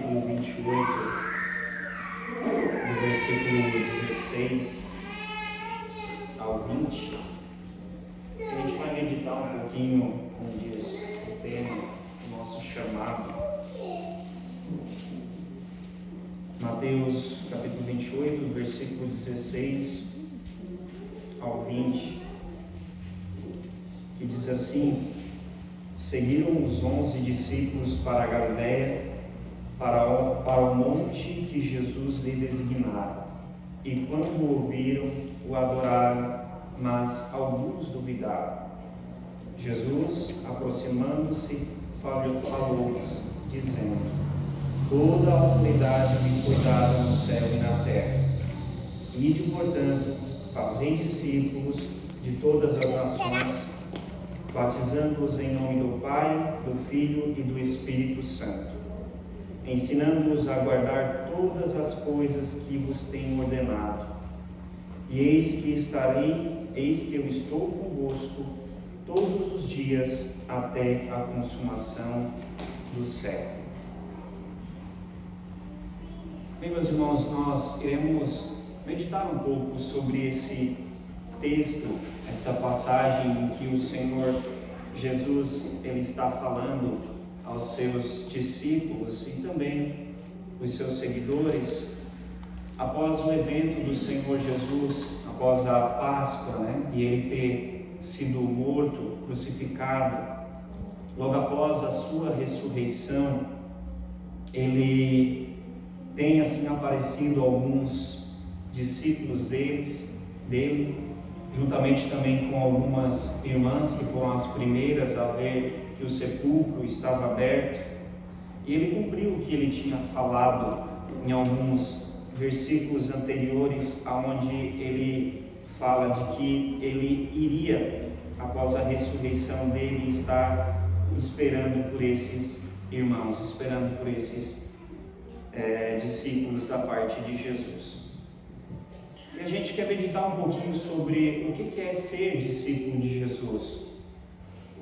capítulo 28, do versículo 16 ao 20, a gente vai meditar um pouquinho, como diz o tema, o nosso chamado. Mateus capítulo 28, versículo 16 ao 20, que diz assim: Seguiram os 11 discípulos para a Galiléia, para o monte que Jesus lhe designara. E quando o ouviram, o adoraram, mas alguns duvidaram. Jesus, aproximando-se, falou-lhes, dizendo: Toda a autoridade me foi dada no céu e na terra. Ide, portanto, fazei discípulos de todas as nações, batizando-os em nome do Pai, do Filho e do Espírito Santo, ensinando-os a guardar todas as coisas que vos tenho ordenado. E eis que eu estou convosco todos os dias até a consumação do século. Bem, meus irmãos, nós iremos meditar um pouco sobre esse texto, esta passagem em que o Senhor Jesus ele está falando aos seus discípulos e também os seus seguidores após o evento do Senhor Jesus, após a Páscoa, e ele ter sido morto, crucificado. Logo após a sua ressurreição, ele tem assim aparecido a alguns discípulos dele, juntamente também com algumas irmãs que foram as primeiras a ver que o sepulcro estava aberto. E ele cumpriu o que ele tinha falado em alguns versículos anteriores, aonde ele fala de que ele iria, após a ressurreição dele, estar esperando por esses irmãos, esperando por esses discípulos da parte de Jesus. E a gente quer meditar um pouquinho sobre o que é ser discípulo de Jesus,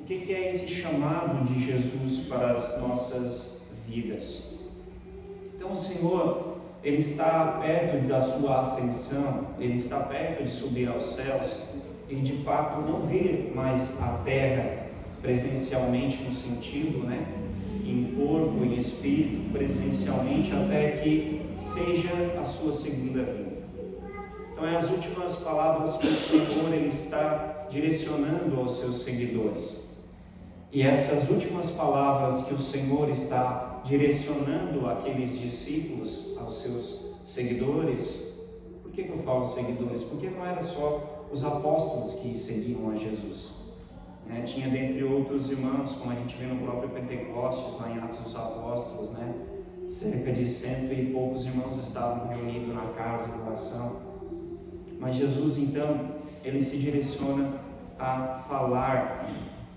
o que é esse chamado de Jesus para as nossas vidas. Então o Senhor, Ele está perto da sua ascensão, Ele está perto de subir aos céus e de fato não vir mais a terra presencialmente no sentido, em corpo, em espírito, presencialmente, até que seja a sua segunda vinda. Então é as últimas palavras que o Senhor ele está direcionando aos seus seguidores. E essas últimas palavras que o Senhor está direcionando àqueles discípulos, aos seus seguidores. Por que eu falo seguidores? Porque não era só os apóstolos que seguiam a Jesus. Tinha dentre outros irmãos, como a gente vê no próprio Pentecostes, lá em Atos dos Apóstolos, cerca de 100 e poucos irmãos estavam reunidos na casa de oração. Mas Jesus, então, ele se direciona a falar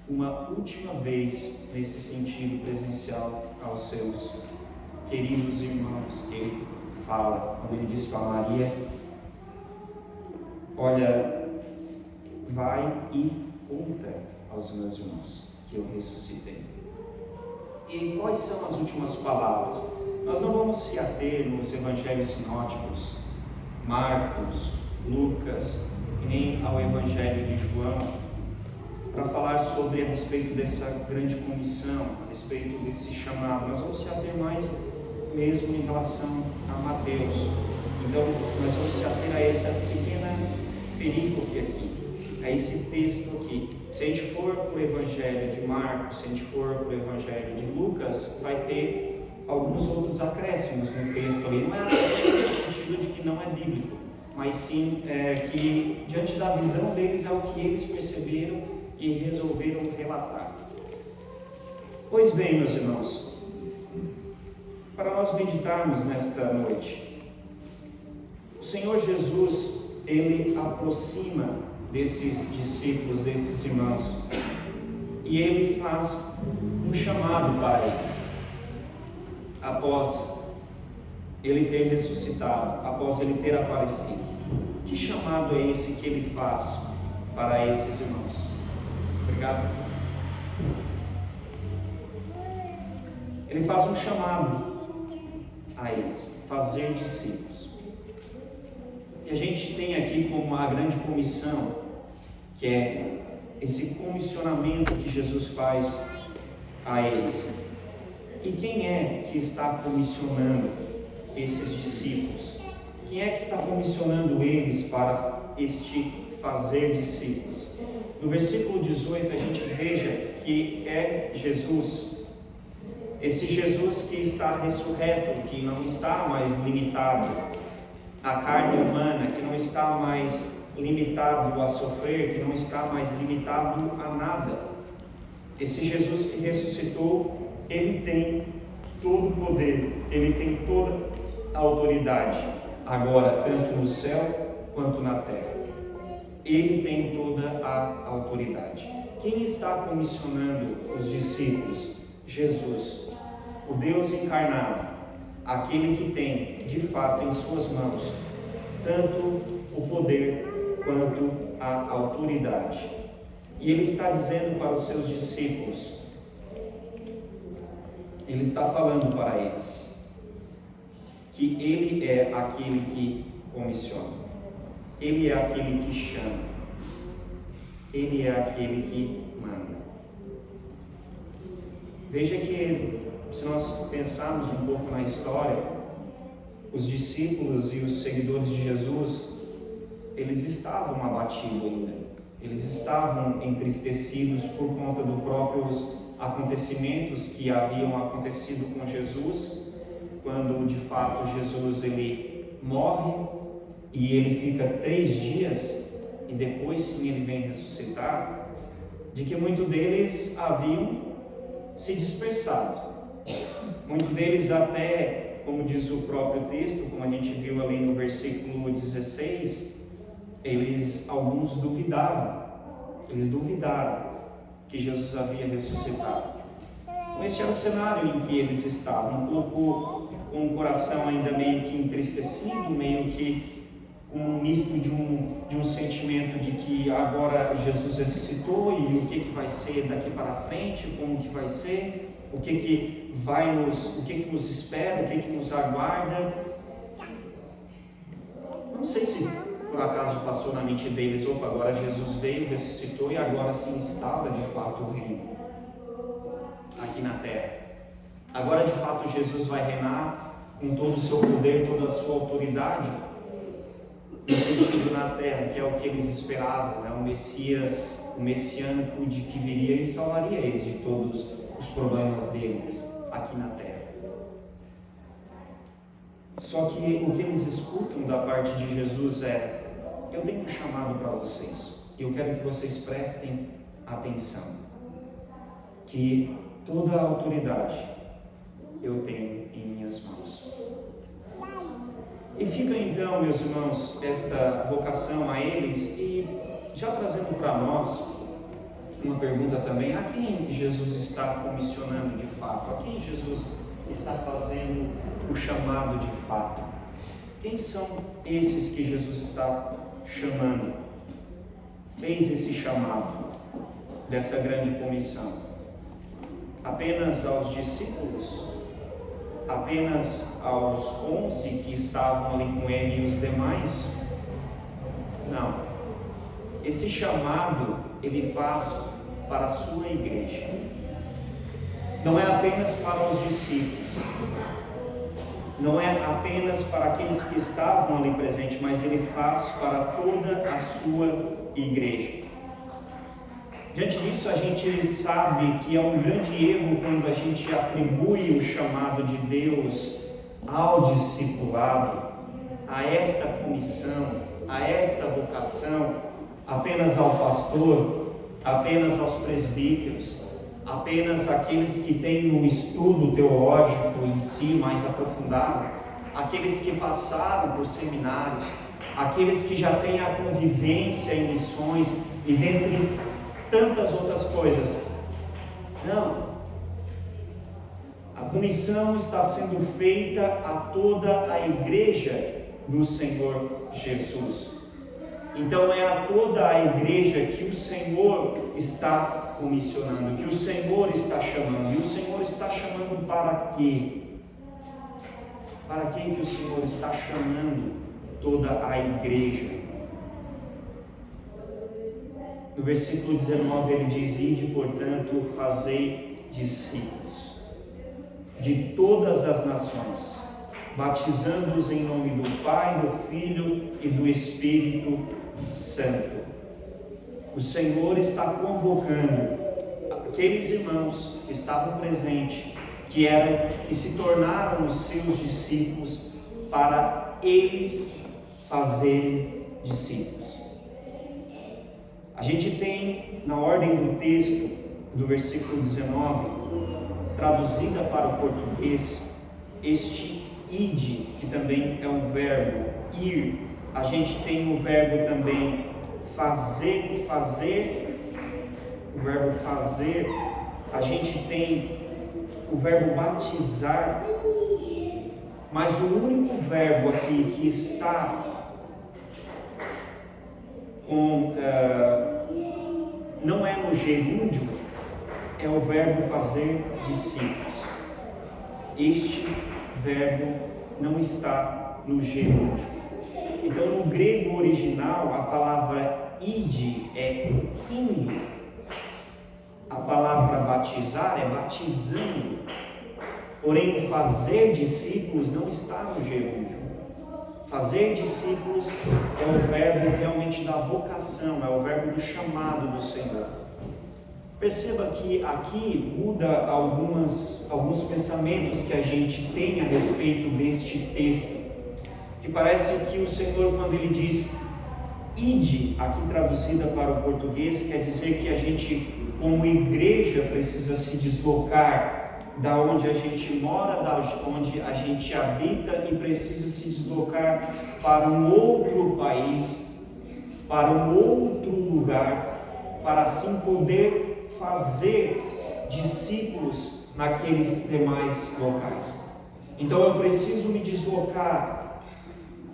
uma última vez nesse sentido presencial aos seus queridos irmãos, que ele fala, quando ele diz para Maria: olha, vai e conta aos meus irmãos que eu ressuscitei. E quais são as últimas palavras? Nós não vamos se ater nos evangelhos sinóticos, Marcos, Lucas, e nem ao evangelho de João, para falar sobre a respeito dessa grande comissão, a respeito desse chamado. Nós vamos se ater mais mesmo em relação a Mateus. Então, nós vamos se ater a essa pequena perícope aqui, a esse texto aqui. Se a gente for para o evangelho de Marcos, se a gente for para o evangelho de Lucas, vai ter alguns outros acréscimos no texto ali. Não é acréscimo no sentido de que não é bíblico, mas sim que diante da visão deles é o que eles perceberam e resolveram relatar. Pois bem, meus irmãos, para nós meditarmos nesta noite, o Senhor Jesus, Ele aproxima desses discípulos, desses irmãos, e Ele faz um chamado para eles, após Ele ter ressuscitado, após Ele ter aparecido. Que chamado é esse que Ele faz para esses irmãos? Obrigado. Ele faz um chamado eles: fazer discípulos. E a gente tem aqui como uma grande comissão, que é esse comissionamento que Jesus faz a eles. E quem é que está comissionando esses discípulos? Quem é que está comissionando eles para este fazer discípulos? No versículo 18 a gente veja que é Jesus, esse Jesus que está ressurreto, que não está mais limitado à carne humana, que não está mais limitado a sofrer, que não está mais limitado a nada. Esse Jesus que ressuscitou, ele tem todo o poder, ele tem toda a autoridade, agora tanto no céu quanto na terra. Ele tem toda a autoridade. Quem está comissionando os discípulos? Jesus, o Deus encarnado, aquele que tem, de fato, em suas mãos, tanto o poder quanto a autoridade. E ele está dizendo para os seus discípulos, ele está falando para eles, que ele é aquele que comissiona. Ele é aquele que chama, ele é aquele que manda. Veja que, se nós pensarmos um pouco na história, os discípulos e os seguidores de Jesus, eles estavam abatidos ainda, eles estavam entristecidos por conta dos próprios acontecimentos que haviam acontecido com Jesus, quando de fato Jesus ele morre, e ele fica 3 dias, e depois sim ele vem ressuscitar, de que muitos deles haviam se dispersado. Muitos deles até, como diz o próprio texto, como a gente viu ali no versículo 16, alguns duvidaram. Eles duvidaram que Jesus havia ressuscitado. Então esse era o cenário em que eles estavam, um pouco com o coração ainda meio que entristecido, meio que um misto de um sentimento de que agora Jesus ressuscitou e o que vai ser daqui para frente, como que vai ser, o que nos espera, o que nos aguarda. Não sei se por acaso passou na mente deles: opa, agora Jesus veio, ressuscitou e agora se instala de fato o reino aqui na terra. Agora de fato Jesus vai reinar com todo o seu poder, toda a sua autoridade, no sentido na terra, que é o que eles esperavam, né? O Messias, o messiânico de que viria e salvaria eles de todos os problemas deles aqui na terra. Só que o que eles escutam da parte de Jesus é: eu tenho um chamado para vocês, e eu quero que vocês prestem atenção, que toda a autoridade eu tenho em minhas mãos. E fica então, meus irmãos, esta vocação a eles, e já trazendo para nós uma pergunta também: a quem Jesus está comissionando de fato? A quem Jesus está fazendo o chamado de fato? Quem são esses que Jesus está chamando? Fez esse chamado dessa grande comissão? Apenas aos discípulos? Apenas aos 11 que estavam ali com ele e os demais? Não. Esse chamado ele faz para a sua igreja. Não é apenas para os discípulos, não é apenas para aqueles que estavam ali presentes, mas ele faz para toda a sua igreja. Diante disso, a gente sabe que é um grande erro quando a gente atribui o chamado de Deus ao discipulado, a esta comissão, a esta vocação, apenas ao pastor, apenas aos presbíteros, apenas aqueles que têm um estudo teológico em si mais aprofundado, aqueles que passaram por seminários, aqueles que já têm a convivência em missões e dentre tantas outras coisas. Não. A comissão está sendo feita a toda a igreja do Senhor Jesus. Então é a toda a igreja que o Senhor está comissionando, que o Senhor está chamando. E o Senhor está chamando para quê? Para quem que o Senhor está chamando toda a igreja? No versículo 19 ele diz: ide, portanto, fazei discípulos de todas as nações, batizando-os em nome do Pai, do Filho e do Espírito Santo. O Senhor está convocando aqueles irmãos que estavam presentes, que se tornaram os seus discípulos, para eles fazerem discípulos. A gente tem na ordem do texto do versículo 19, traduzida para o português, este ide, que também é um verbo ir. A gente tem o verbo também fazer, o verbo fazer. A gente tem o verbo batizar, mas o único verbo aqui que está não é no gerúndio, é o verbo fazer discípulos. Este verbo não está no gerúndio. Então, no grego original, a palavra ide é indo. A palavra batizar é batizando. Porém, o fazer discípulos não está no gerúndio. Fazer discípulos é o verbo realmente da vocação, é o verbo do chamado do Senhor. Perceba que aqui muda alguns pensamentos que a gente tem a respeito deste texto. Que parece que o Senhor, quando Ele diz ide, aqui traduzida para o português, quer dizer que a gente, como igreja, precisa se deslocar da onde a gente mora, da onde a gente habita, e precisa se deslocar para um outro país, para um outro lugar, para assim poder fazer discípulos naqueles demais locais. Então eu preciso me deslocar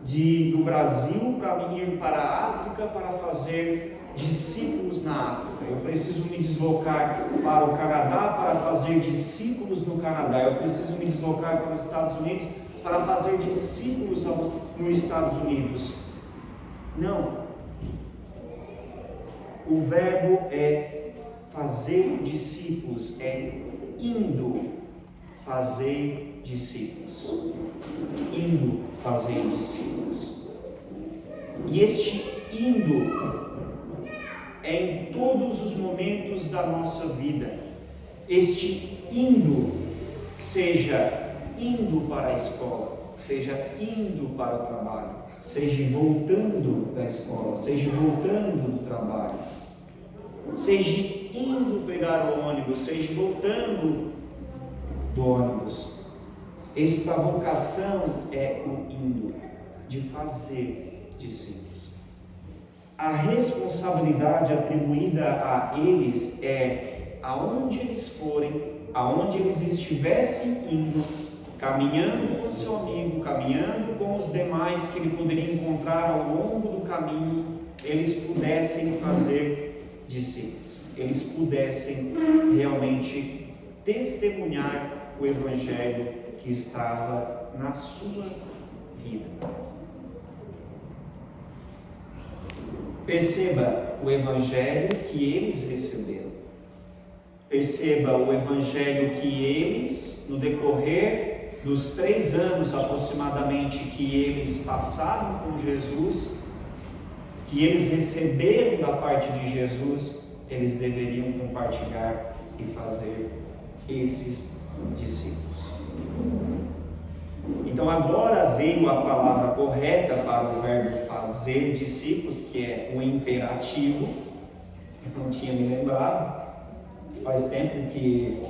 do Brasil para ir para a África para fazer discípulos na África. Eu preciso me deslocar para o Canadá para fazer discípulos no Canadá. Eu preciso me deslocar para os Estados Unidos para fazer discípulos nos Estados Unidos. Não. O verbo é fazer discípulos, é indo fazer discípulos. Indo fazer discípulos. E este indo é em todos os momentos da nossa vida. Este indo, seja indo para a escola, seja indo para o trabalho, seja voltando da escola, seja voltando do trabalho, seja indo pegar o ônibus, seja voltando do ônibus. Esta vocação é o indo, de fazer discípulos. A responsabilidade atribuída a eles é, aonde eles forem, aonde eles estivessem indo, caminhando com o seu amigo, caminhando com os demais que ele poderia encontrar ao longo do caminho, eles pudessem fazer discípulos, eles pudessem realmente testemunhar o Evangelho que estava na sua vida. Perceba o Evangelho que eles receberam. Perceba o Evangelho que eles, no decorrer dos 3 anos aproximadamente que eles passaram com Jesus, que eles receberam da parte de Jesus, eles deveriam compartilhar e fazer esses discípulos. Então agora veio a palavra correta para o verbo fazer discípulos, que é o imperativo. Eu não tinha me lembrado, faz tempo que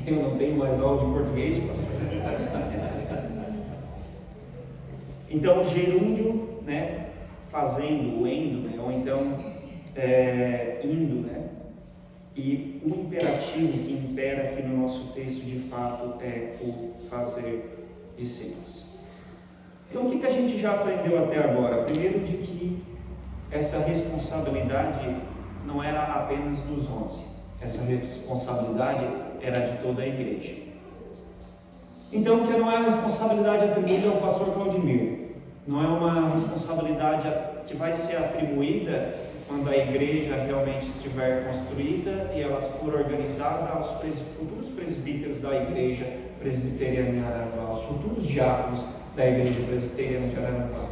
eu não tenho mais aula de português, pastor. Então o gerúndio, né, fazendo, o endo, né, ou então indo, né, e o imperativo que impera aqui no nosso texto de fato é o fazer discípulos. Então o que a gente já aprendeu até agora? Primeiro, de que essa responsabilidade não era apenas dos 11, essa responsabilidade era de toda a igreja. Então, que não é uma responsabilidade atribuída ao pastor Claudimir, não é uma responsabilidade que vai ser atribuída quando a igreja realmente estiver construída e ela for organizada aos futuros presbíteros da igreja presbiteriana de Araranguá, aos futuros diáconos da igreja presbiteriana de Araranguá.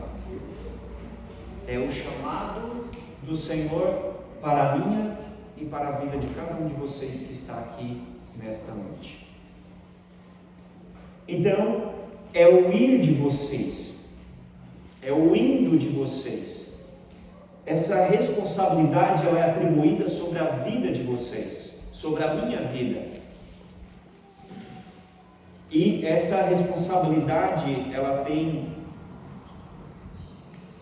É o chamado do Senhor para a minha e para a vida de cada um de vocês que está aqui nesta noite. Então, é o ir de vocês, é o indo de vocês. Essa responsabilidade ela é atribuída sobre a vida de vocês, sobre a minha vida. E essa responsabilidade ela tem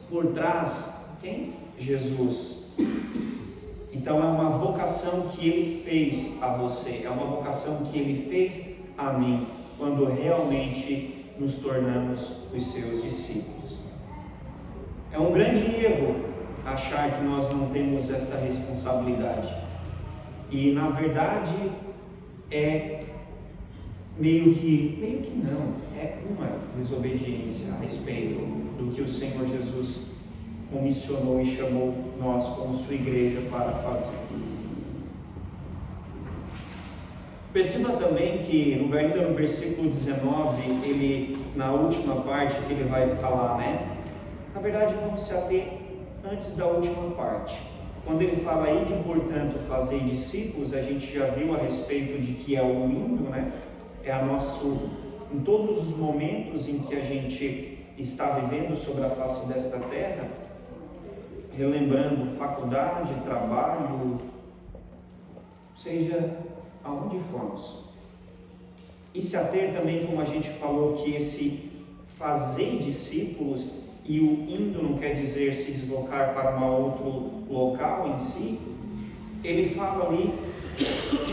por trás quem? Jesus. Então é uma vocação que Ele fez a você, é uma vocação que Ele fez a mim, quando realmente nos tornamos os seus discípulos. É um grande erro achar que nós não temos esta responsabilidade. E na verdade é meio que não, é uma desobediência a respeito do que o Senhor Jesus comissionou e chamou nós como sua igreja para fazer. Perceba também que ainda no versículo 19, ele, na última parte que ele vai falar, na verdade vamos se ater antes da última parte. Quando ele fala aí de, portanto, fazer discípulos, a gente já viu a respeito de que é o indo, é a nosso, em todos os momentos em que a gente está vivendo sobre a face desta terra, relembrando faculdade, trabalho, seja aonde formos. E se ater também, como a gente falou, que esse fazer discípulos e o indo não quer dizer se deslocar para um outro local em si, ele fala ali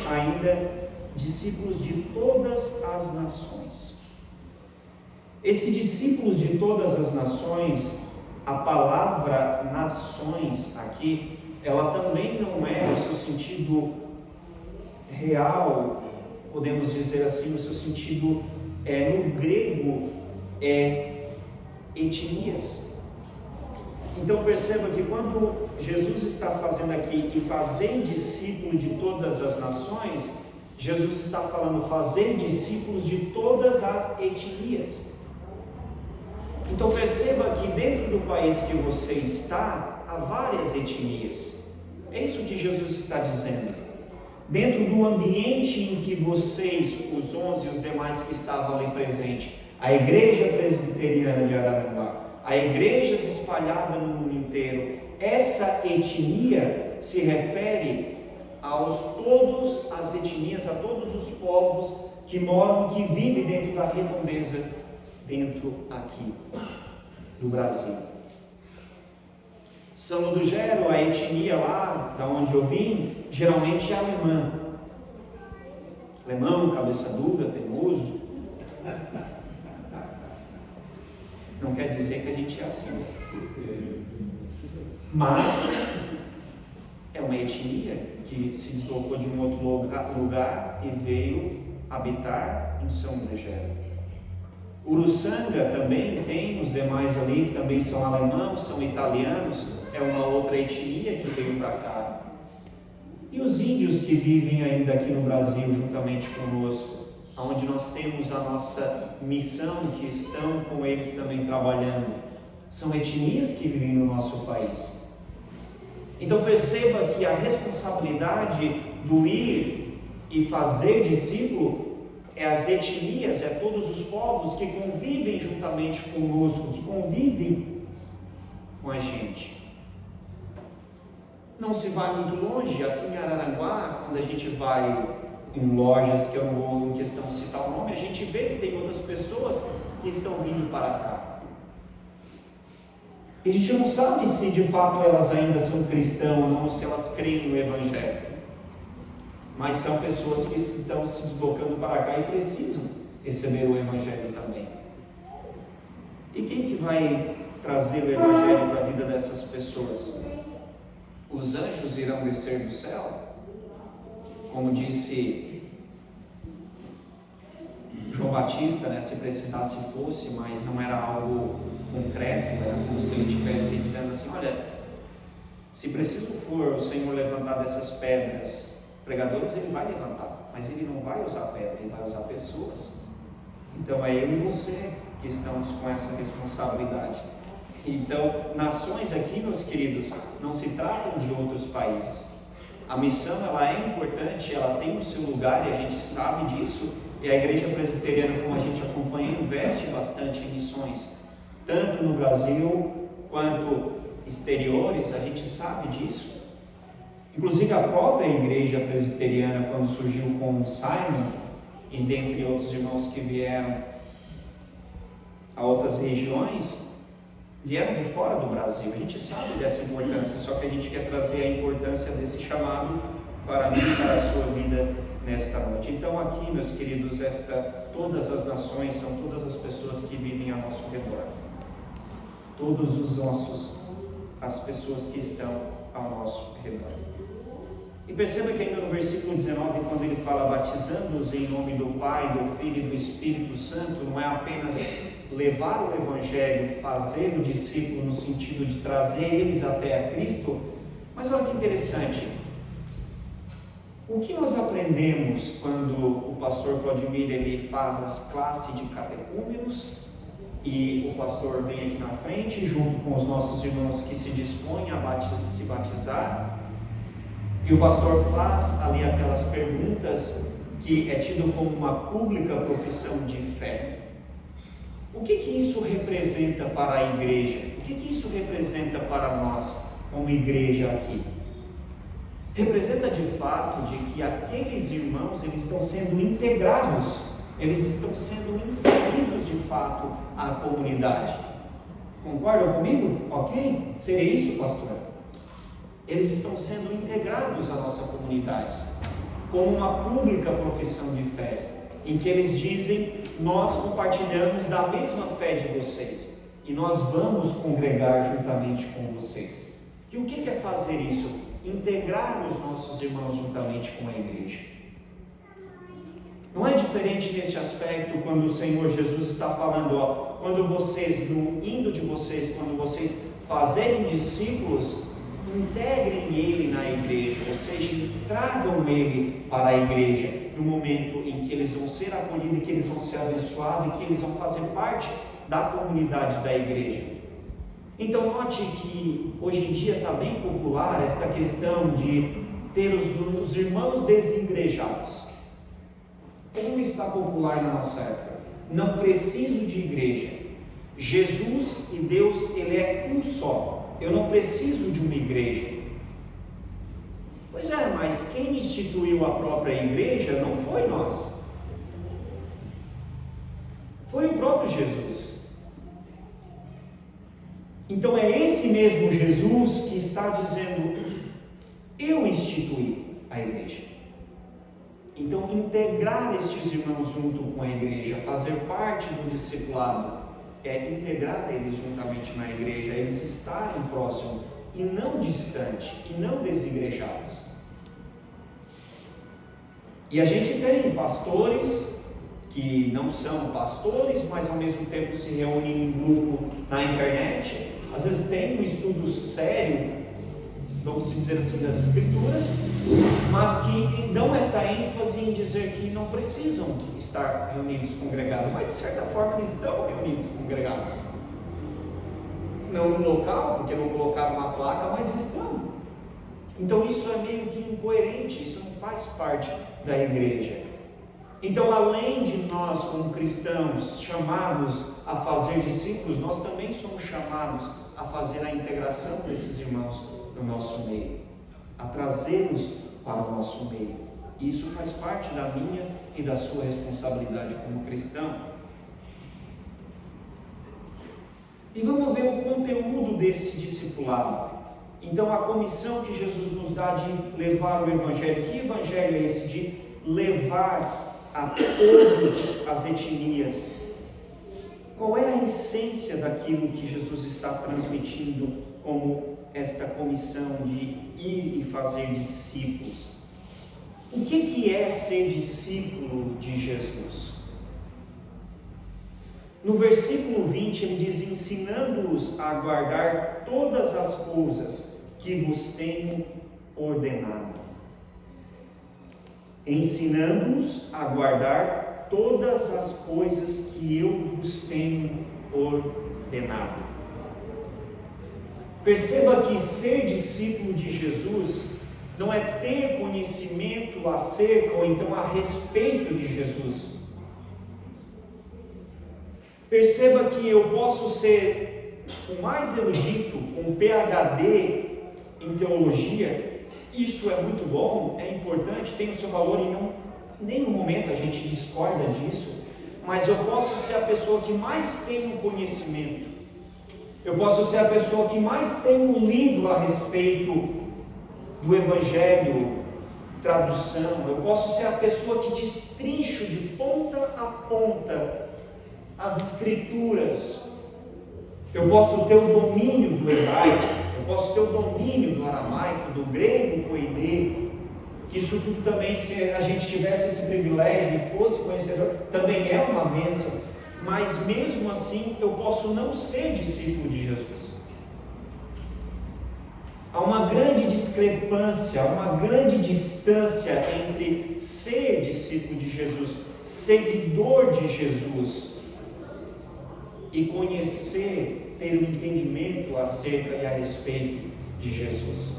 ainda discípulos de todas as nações. Esse discípulos de todas as nações, a palavra nações aqui, ela também não é no seu sentido real, podemos dizer assim, no seu sentido, no grego, etnias. Então perceba que quando Jesus está fazendo aqui e fazer discípulo de todas as nações, Jesus está falando fazer discípulos de todas as etnias. Então perceba que dentro do país que você está, há várias etnias. É isso que Jesus está dizendo. Dentro do ambiente em que vocês, os 11 e os demais que estavam ali presentes, a igreja presbiteriana de Araranguá, a igrejas espalhadas no mundo inteiro, essa etnia se refere todas as etnias, a todos os povos que moram, que vivem dentro da redondeza, dentro aqui do Brasil. São do Gero, a etnia lá da onde eu vim, geralmente é alemã. Alemão, cabeça dura, teimoso. Não quer dizer que a gente é assim. Mas é uma etnia que se deslocou de um outro lugar e veio habitar em São Gero. Uruçanga também tem os demais ali que também são alemãos, são italianos, é uma outra etnia que veio para cá. E os índios que vivem ainda aqui no Brasil juntamente conosco, onde nós temos a nossa missão, que estão com eles também trabalhando, são etnias que vivem no nosso país. Então perceba que a responsabilidade do ir e fazer discípulo é as etnias, é todos os povos que convivem juntamente conosco, que convivem com a gente. Não se vai muito longe, aqui em Araranguá, quando a gente vai em lojas, que eu não vou em questão citar o nome, a gente vê que tem outras pessoas que estão vindo para cá. E a gente não sabe se de fato elas ainda são cristãs ou não, se elas creem no Evangelho. Mas são pessoas que estão se deslocando para cá e precisam receber o Evangelho também. E quem que vai trazer o Evangelho para a vida dessas pessoas? Os anjos irão descer do céu? Como disse João Batista, né, se precisasse fosse, mas não era algo concreto, era como se ele estivesse dizendo assim: olha, se preciso for o Senhor levantar dessas pedras pregadores, ele vai levantar, mas ele não vai usar pedra, ele vai usar pessoas. Então é eu e você que estamos com essa responsabilidade. Então, nações aqui, meus queridos, não se tratam de outros países. A missão, ela é importante, ela tem o seu lugar e a gente sabe disso, e a Igreja Presbiteriana, como a gente acompanha, investe bastante em missões, tanto no Brasil quanto exteriores, a gente sabe disso. Inclusive a própria Igreja Presbiteriana, quando surgiu com o Simon, e dentre outros irmãos que vieram a outras regiões, vieram de fora do Brasil. A gente sabe dessa importância, só que a gente quer trazer a importância desse chamado para mim e para a sua vida nesta noite. Então aqui, meus queridos, todas as nações são todas as pessoas que vivem ao nosso redor. Todos as pessoas que estão ao nosso redor. E perceba que ainda no versículo 19, quando ele fala batizando-os em nome do Pai, do Filho e do Espírito Santo, não é apenas levar o Evangelho, fazer o discípulo no sentido de trazer eles até a Cristo, mas olha que interessante. O que nós aprendemos quando o pastor Claudimir ele faz as classes de catecúmenos e o pastor vem aqui na frente junto com os nossos irmãos que se dispõem a se batizar, e o pastor faz ali aquelas perguntas que é tido como uma pública profissão de fé. O que isso representa para a igreja? O que isso representa para nós como igreja aqui? Representa de fato de que aqueles irmãos eles estão sendo integrados, eles estão sendo inseridos de fato à comunidade. Concordam comigo? Ok? Seria isso, pastor? Eles estão sendo integrados à nossa comunidade, como uma pública profissão de fé, em que eles dizem: nós compartilhamos da mesma fé de vocês, e nós vamos congregar juntamente com vocês. E o que é fazer isso? Integrar os nossos irmãos juntamente com a igreja. Não é diferente neste aspecto quando o Senhor Jesus está falando, quando vocês, no indo de vocês, quando vocês fazerem discípulos, integrem ele na igreja, ou seja, tragam ele para a igreja, no momento em que eles vão ser acolhidos, que eles vão ser abençoados, e que eles vão fazer parte da comunidade da igreja. Então note que hoje em dia está bem popular esta questão de ter os irmãos desigrejados. Como está popular na nossa época? Não preciso de igreja. Jesus e Deus, ele é um só. Eu não preciso de uma igreja. Pois é, mas quem instituiu a própria igreja não foi nós. Foi o próprio Jesus. Então é esse mesmo Jesus que está dizendo: eu instituí a igreja. Então integrar estes irmãos junto com a igreja, fazer parte do discipulado, é integrar eles juntamente na igreja, eles estarem próximos e não distantes, e não desigrejados. E a gente tem pastores que não são pastores, mas ao mesmo tempo se reúnem em grupo na internet, às vezes tem um estudo sério, vamos dizer assim, das escrituras, mas que dão essa ênfase em dizer que não precisam estar reunidos, congregados, mas de certa forma eles estão reunidos, congregados. Não no local, porque não colocaram uma placa, mas estão. Então isso é meio que incoerente, isso não faz parte da igreja. Então, além de nós como cristãos chamados a fazer discípulos, nós também somos chamados a fazer a integração desses irmãos no nosso meio, a trazê-los para o nosso meio. Isso faz parte da minha e da sua responsabilidade como cristão. E vamos ver o conteúdo desse discipulado. Então, a comissão que Jesus nos dá de levar o Evangelho. Que Evangelho é esse? De levar a todas as etnias. Qual é a essência daquilo que Jesus está transmitindo como esta comissão de ir e fazer discípulos? O que é ser discípulo de Jesus? No versículo 20 ele diz: ensinando-os a guardar todas as coisas que vos tenho ordenado. Ensinando-os a guardar todas as coisas que eu vos tenho ordenado. Perceba que ser discípulo de Jesus não é ter conhecimento acerca ou então a respeito de Jesus. Perceba que eu posso ser o mais erudito, um PhD em teologia. Isso é muito bom, é importante, tem o seu valor e não, em nenhum momento a gente discorda disso. Mas eu posso ser a pessoa que mais tem um conhecimento. Eu posso ser a pessoa que mais tem um livro a respeito do Evangelho, tradução. Eu posso ser a pessoa que destrincho de ponta a ponta as Escrituras. Eu posso ter o domínio do hebraico, eu posso ter o domínio do aramaico, do grego, koiné. Isso tudo também, se a gente tivesse esse privilégio e fosse conhecedor, também é uma bênção. Mas mesmo assim, eu posso não ser discípulo de Jesus. Há uma grande discrepância, uma grande distância entre ser discípulo de Jesus, seguidor de Jesus, e conhecer, ter um entendimento acerca e a respeito de Jesus.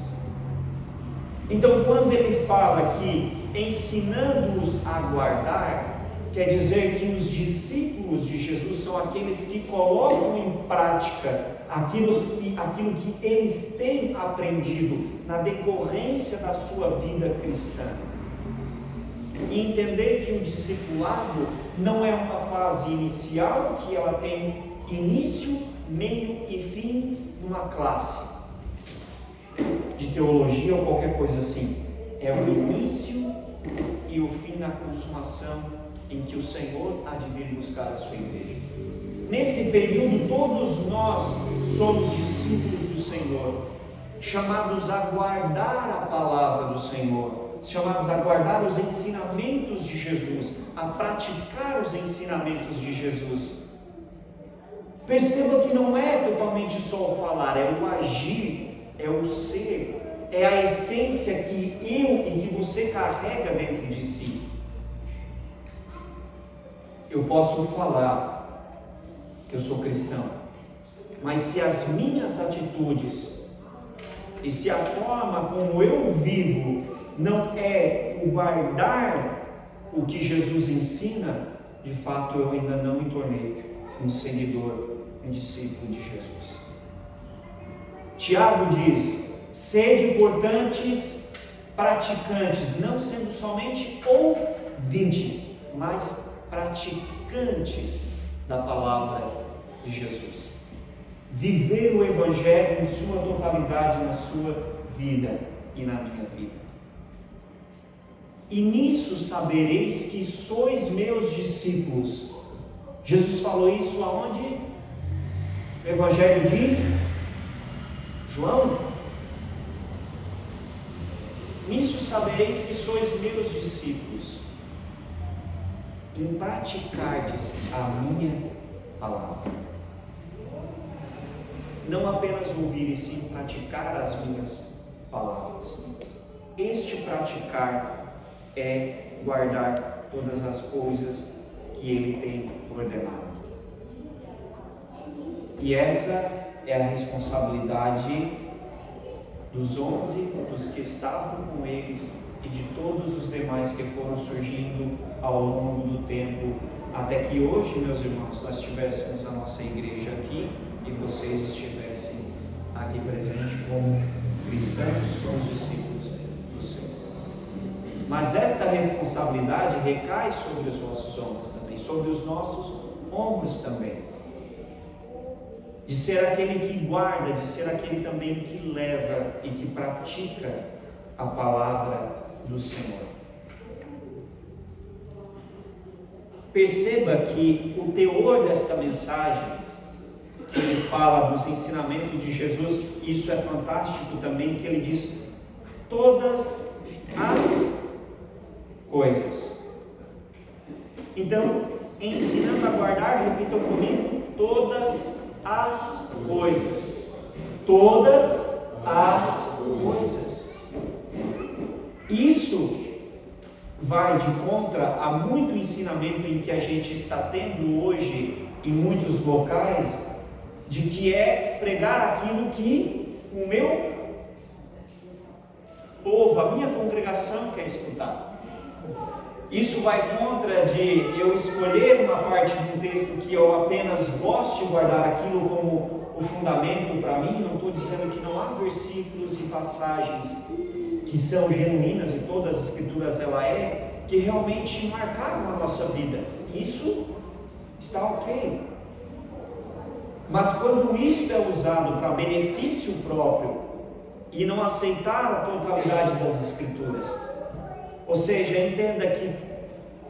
Então, quando ele fala aqui, ensinando-os a guardar, quer dizer que os discípulos de Jesus são aqueles que colocam em prática aquilo que eles têm aprendido na decorrência da sua vida cristã. E entender que o discipulado não é uma fase inicial, que ela tem início, meio e fim numa classe de teologia ou qualquer coisa assim. É o início e o fim na consumação em que o Senhor há de vir buscar a sua igreja. Nesse período, todos nós somos discípulos do Senhor, chamados a guardar a palavra do Senhor, chamados a guardar os ensinamentos de Jesus, a praticar os ensinamentos de Jesus. Perceba que não é totalmente só o falar, é o agir, é o ser, é a essência que eu e que você carrega dentro de si. Eu posso falar que eu sou cristão, mas se as minhas atitudes e se a forma como eu vivo não é o guardar o que Jesus ensina, de fato eu ainda não me tornei um seguidor, um discípulo de Jesus. Tiago diz: sede, portanto, praticantes, não sendo somente ouvintes, mas praticantes da palavra de Jesus. Viver o Evangelho em sua totalidade na sua vida e na minha vida. E nisso sabereis que sois meus discípulos. Jesus falou isso aonde? No Evangelho de João. Nisso sabereis que sois meus discípulos, em praticardes a minha palavra. Não apenas ouvir, e sim praticar as minhas palavras. Este praticar é guardar todas as coisas que Ele tem ordenado. E essa é a responsabilidade dos 11, dos que estavam com eles e de todos os demais que foram surgindo ao longo do tempo, até que hoje, meus irmãos, nós tivéssemos a nossa igreja aqui e vocês estivessem aqui presentes como cristãos, como discípulos do Senhor. Mas esta responsabilidade recai sobre os vossos ombros também, sobre os nossos ombros também. De ser aquele que guarda, de ser aquele também que leva e que pratica a palavra do Senhor. Perceba que o teor desta mensagem, que ele fala dos ensinamentos de Jesus, isso é fantástico também, que ele diz todas as coisas. Então, ensinando a guardar, repitam comigo, todas as coisas. Todas as coisas. Isso vai de contra a muito ensinamento em que a gente está tendo hoje em muitos locais, de que é pregar aquilo que o meu povo, a minha congregação quer escutar. Isso vai contra de eu escolher uma parte de um texto que eu apenas gosto de guardar aquilo como o fundamento para mim. Não estou dizendo que não há versículos e passagens que são genuínas, e todas as escrituras ela é, que realmente marcaram a nossa vida. Isso está ok. Mas quando isso é usado para benefício próprio e não aceitar a totalidade das escrituras, ou seja, entenda que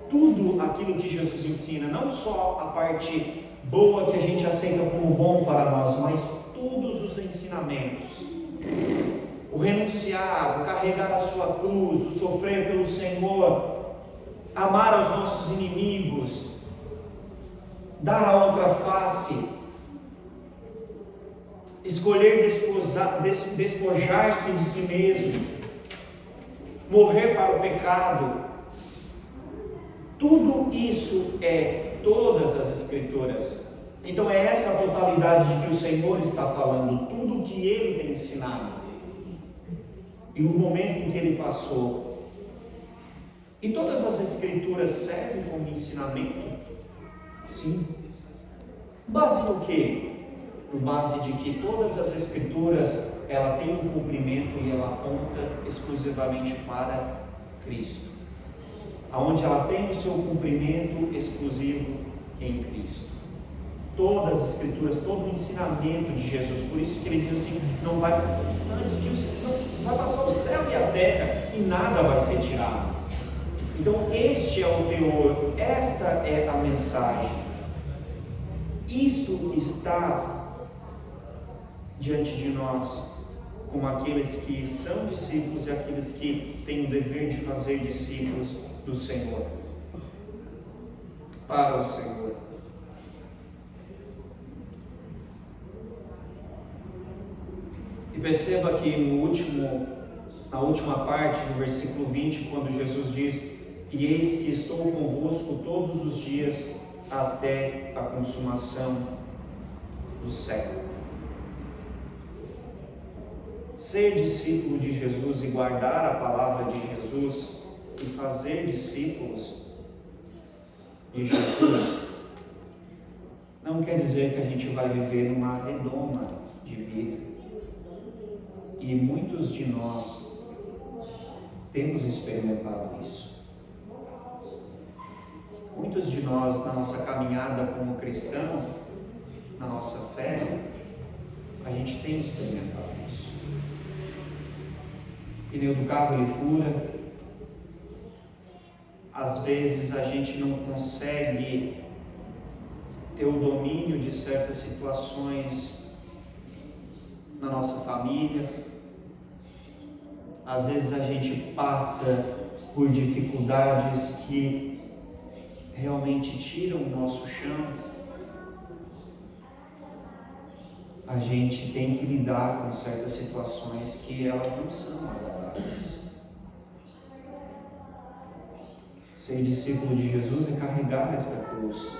tudo aquilo que Jesus ensina, não só a parte boa que a gente aceita como bom para nós, mas todos os ensinamentos, o renunciar, o carregar a sua cruz, o sofrer pelo Senhor, amar aos nossos inimigos, dar a outra face, escolher despojar-se de si mesmo, morrer para o pecado, tudo isso é todas as escrituras. Então é essa a totalidade de que o Senhor está falando, tudo que Ele tem ensinado, e o momento em que Ele passou. E todas as escrituras servem como ensinamento? Sim. Base no quê? No base de que todas as escrituras, ela tem um cumprimento e ela aponta exclusivamente para Cristo. Aonde ela tem o seu cumprimento exclusivo em Cristo. Todas as escrituras, todo o ensinamento de Jesus, por isso que ele diz assim, não vai passar o céu e a terra e nada vai ser tirado. Então este é o teor, esta é a mensagem. Isto está diante de nós, como aqueles que são discípulos e aqueles que têm o dever de fazer discípulos do Senhor, para o Senhor. E perceba que na última parte, no versículo 20, quando Jesus diz: e eis que estou convosco todos os dias até a consumação do século. Ser discípulo de Jesus e guardar a palavra de Jesus e fazer discípulos de Jesus não quer dizer que a gente vai viver numa redoma de vida. E muitos de nós temos experimentado isso. Muitos de nós, na nossa caminhada como cristão, na nossa fé, a gente tem experimentado isso. O pneu do carro ele fura. Às vezes a gente não consegue ter o domínio de certas situações na nossa família. Às vezes a gente passa por dificuldades que realmente tiram o nosso chão. A gente tem que lidar com certas situações que elas não são agradáveis. Ser discípulo de Jesus é carregar esta cruz.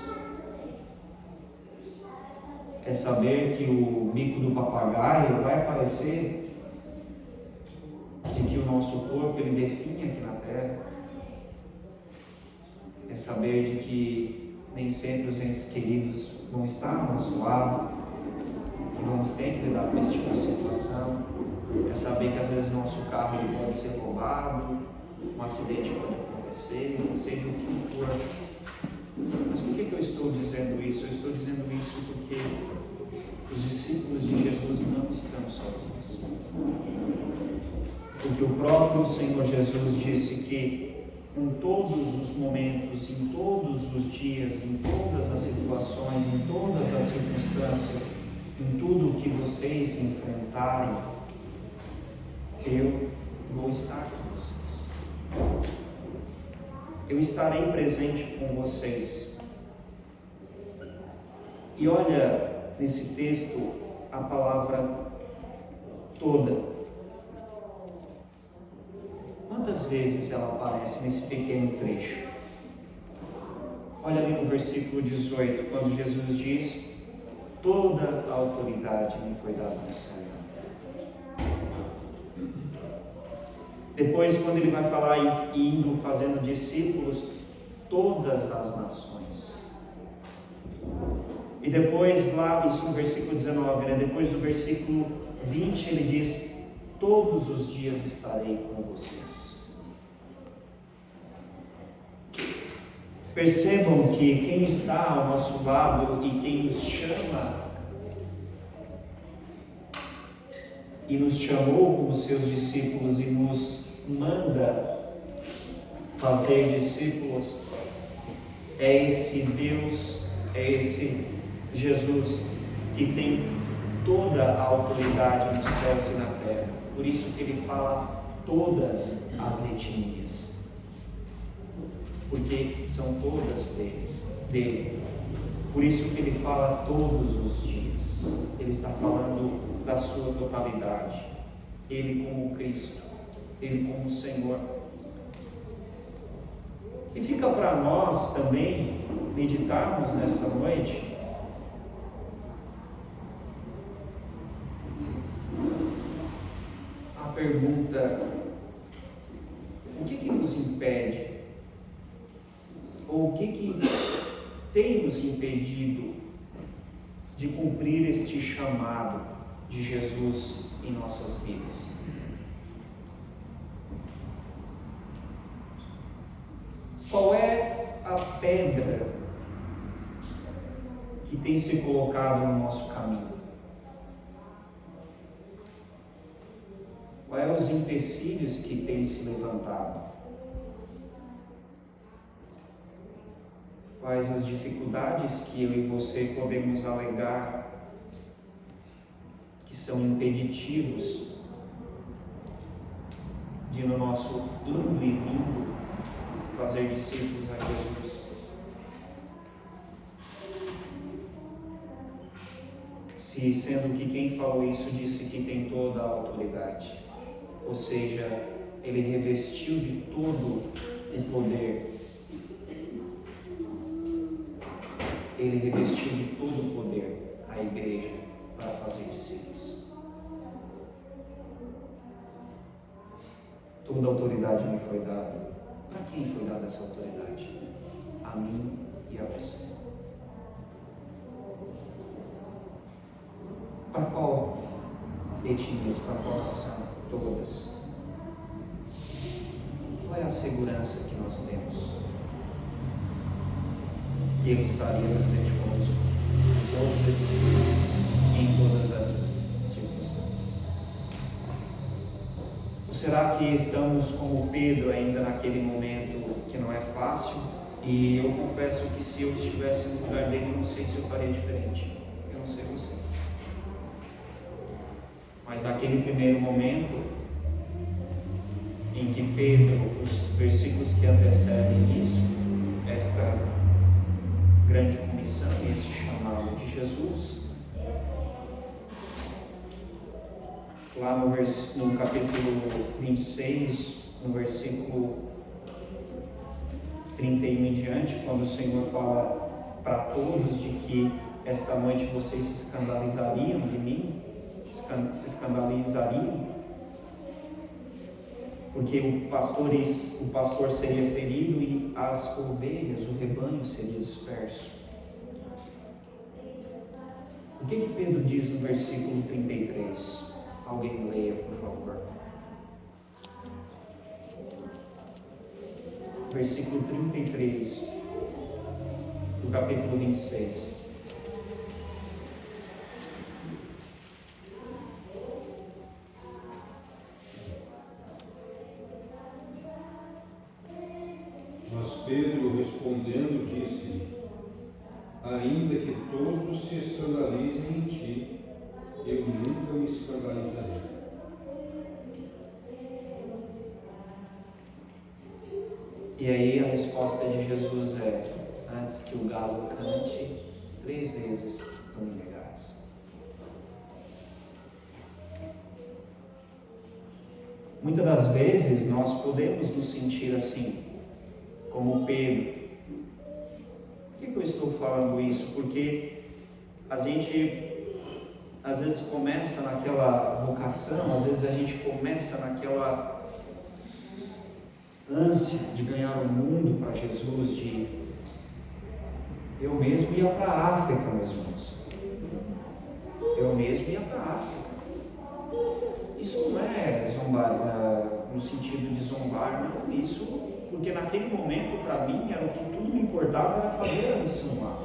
É saber que o bico do papagaio vai aparecer, de que o nosso corpo ele definha aqui na terra. É saber de que nem sempre os entes queridos vão estar ao nosso lado, que vamos ter que lidar com esse tipo de situação. É saber que às vezes o nosso carro ele pode ser roubado, um acidente pode acontecer, seja o que for. Mas por que eu estou dizendo isso? Eu estou dizendo isso porque os discípulos de Jesus não estão sozinhos. Porque o próprio Senhor Jesus disse que em todos os momentos, em todos os dias, em todas as situações, em todas as circunstâncias, em tudo o que vocês enfrentarem, eu vou estar com vocês. Eu estarei presente com vocês. E olha nesse texto a palavra toda. Quantas vezes ela aparece nesse pequeno trecho? Olha ali no versículo 18, quando Jesus diz: toda a autoridade me foi dada no céu. Depois, quando ele vai falar indo fazendo discípulos, todas as nações. E depois, lá, isso no versículo 19, né? Depois do versículo 20, ele diz: todos os dias estarei com vocês. Percebam que quem está ao nosso lado e quem nos chama e nos chamou como seus discípulos e nos manda fazer discípulos é esse Deus, é esse Jesus que tem toda a autoridade nos céus e na terra. Por isso que ele fala todas as etnias, porque são todas dele. Por isso que ele fala todos os dias. Ele está falando da sua totalidade. Ele como Cristo, ele como Senhor. E fica para nós também meditarmos nessa noite a pergunta: o que nos impede? Ou o que tem nos impedido de cumprir este chamado de Jesus em nossas vidas? Qual é a pedra que tem se colocado no nosso caminho? Quais são os empecilhos que têm se levantado? Quais as dificuldades que eu e você podemos alegar que são impeditivos de no nosso indo e vindo fazer discípulos a Jesus? Se sendo que quem falou isso disse que tem toda a autoridade, ou seja, ele revestiu de todo o poder. Ele revestiu de todo o poder a igreja para fazer discípulos. Toda a autoridade me foi dada. Para quem foi dada essa autoridade? A mim e a você. Para qual etnias? Para qual nação? Todas. Qual é a segurança que nós temos? Que Ele estaria presente conosco em todos esses momentos, em todas essas circunstâncias. Ou será que estamos como Pedro ainda naquele momento que não é fácil? E eu confesso que se eu estivesse no lugar dele, não sei se eu faria diferente. Eu não sei vocês. Mas naquele primeiro momento em que Pedro, os versículos que antecedem isso, esta grande comissão e esse chamado de Jesus, lá no capítulo 26, no versículo 31 em diante, quando o Senhor fala para todos de que esta noite vocês se escandalizariam de mim, se escandalizariam, porque o pastor seria ferido e as ovelhas, o rebanho seria disperso. O que Pedro diz no versículo 33? Alguém leia, por favor. Versículo 33 do capítulo 26. Mas Pedro, respondendo, disse: ainda que todos se escandalizem em ti, eu nunca me escandalizarei. E aí a resposta de Jesus é: antes que o galo cante, 3 vezes tu me negarás. Muitas das vezes nós podemos nos sentir assim, como Pedro. Por que eu estou falando isso? Porque a gente às vezes começa naquela vocação, às vezes a gente começa naquela ânsia de ganhar o mundo para Jesus, eu mesmo ia para a África, meus irmãos. Eu mesmo ia para a África. Isso não é zombar, no sentido de zombar, não. Isso porque naquele momento, para mim, era o que tudo me importava, era fazer a missão lá.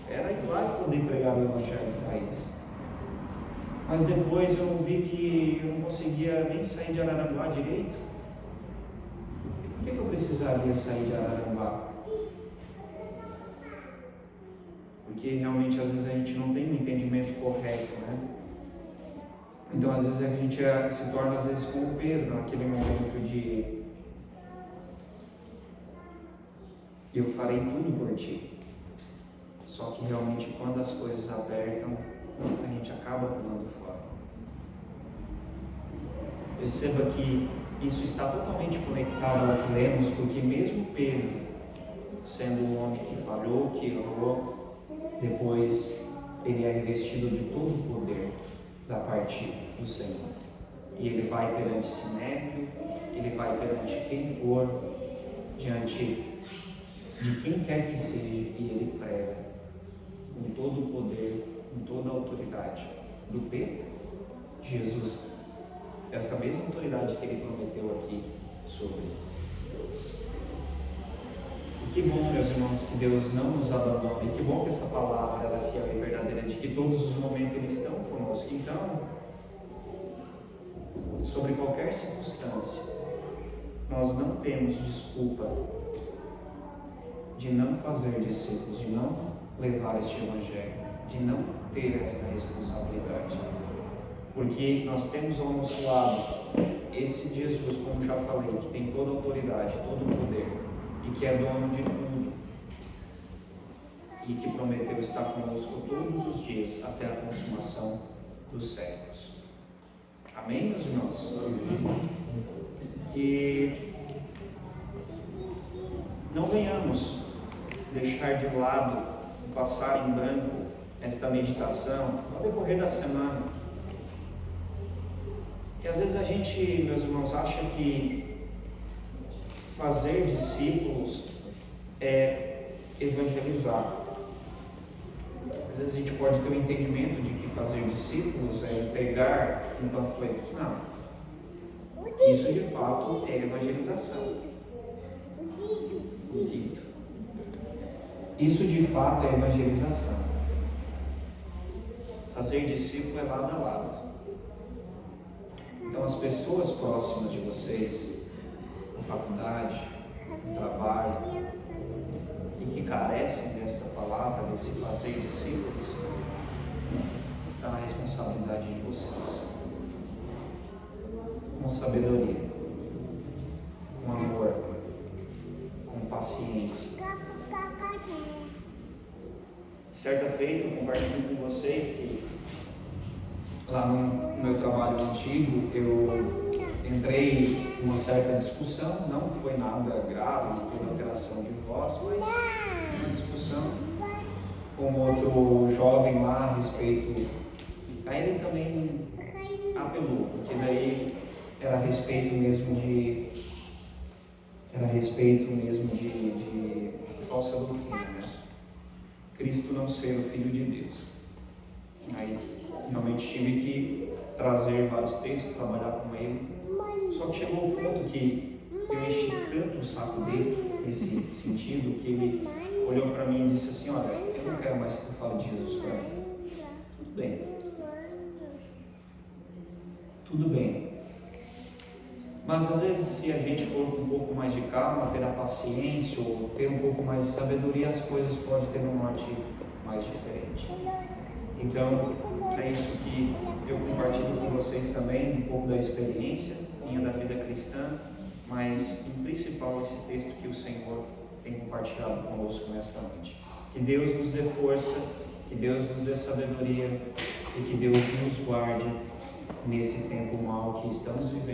Era ir lá e poder pregar o Evangelho para eles. Mas depois eu vi que eu não conseguia nem sair de Araranguá direito. Por que eu precisaria sair de Araranguá? Porque realmente às vezes a gente não tem um entendimento correto, né? Então às vezes a gente se torna às vezes como Pedro, naquele momento de eu farei tudo por ti. Só que realmente quando as coisas apertam, a gente acaba pulando fora. Perceba que isso está totalmente conectado ao que lemos, porque mesmo Pedro, sendo um homem que falhou, que errou, depois ele é revestido de todo o poder da parte do Senhor. E ele vai perante Sinédrio, ele vai perante quem for, diante de quem quer que seja, e ele prega com todo o poder, com toda a autoridade do Pedro, Jesus, essa mesma autoridade que ele prometeu aqui sobre Deus. E que bom, meus irmãos, que Deus não nos abandona, e que bom que essa palavra ela é fiel e verdadeira, de que todos os momentos eles estão conosco. Então, sobre qualquer circunstância, nós não temos desculpa de não fazer discípulos, de não levar este Evangelho, de não ter esta responsabilidade. Porque nós temos ao nosso lado esse Jesus, como já falei, que tem toda a autoridade, todo o poder, e que é dono de tudo, e que prometeu estar conosco todos os dias até a consumação dos séculos. Amém, meus irmãos? Amém. E não venhamos deixar de lado, passar em branco esta meditação no decorrer da semana. Que às vezes a gente, meus irmãos, acha que fazer discípulos é evangelizar. Às vezes a gente pode ter o entendimento de que fazer discípulos é entregar um panfleto. Não. Isso de fato é evangelização. Dito. Isso de fato é evangelização. Fazer discípulo é lado a lado. Então as pessoas próximas de vocês, na faculdade, no trabalho, e que carecem desta palavra, desse fazer discípulos, está na responsabilidade de vocês. Com sabedoria, com amor, com paciência. Certa feita, eu compartilho com vocês que lá no meu trabalho antigo, eu entrei em uma certa discussão, não foi nada grave, não teve alteração de voz, mas uma discussão com outro jovem lá a respeito. Aí ele também apelou, porque daí era a respeito mesmo de falsa doutrina, né? Cristo não ser o Filho de Deus. Aí realmente tive que trazer vários textos, trabalhar com ele. Só que chegou o ponto que eu enchi tanto o saco dele nesse sentido que ele olhou para mim e disse assim: olha, eu não quero mais que tu fale de Jesus para mim. Tudo bem. Tudo bem. Mas às vezes, se a gente for com um pouco mais de calma, ter a paciência ou ter um pouco mais de sabedoria, as coisas podem ter um norte mais diferente. Então, é isso que eu compartilho com vocês também, um pouco da experiência minha da vida cristã, mas em principal esse texto que o Senhor tem compartilhado conosco nesta noite. Que Deus nos dê força, que Deus nos dê sabedoria e que Deus nos guarde nesse tempo mau que estamos vivendo.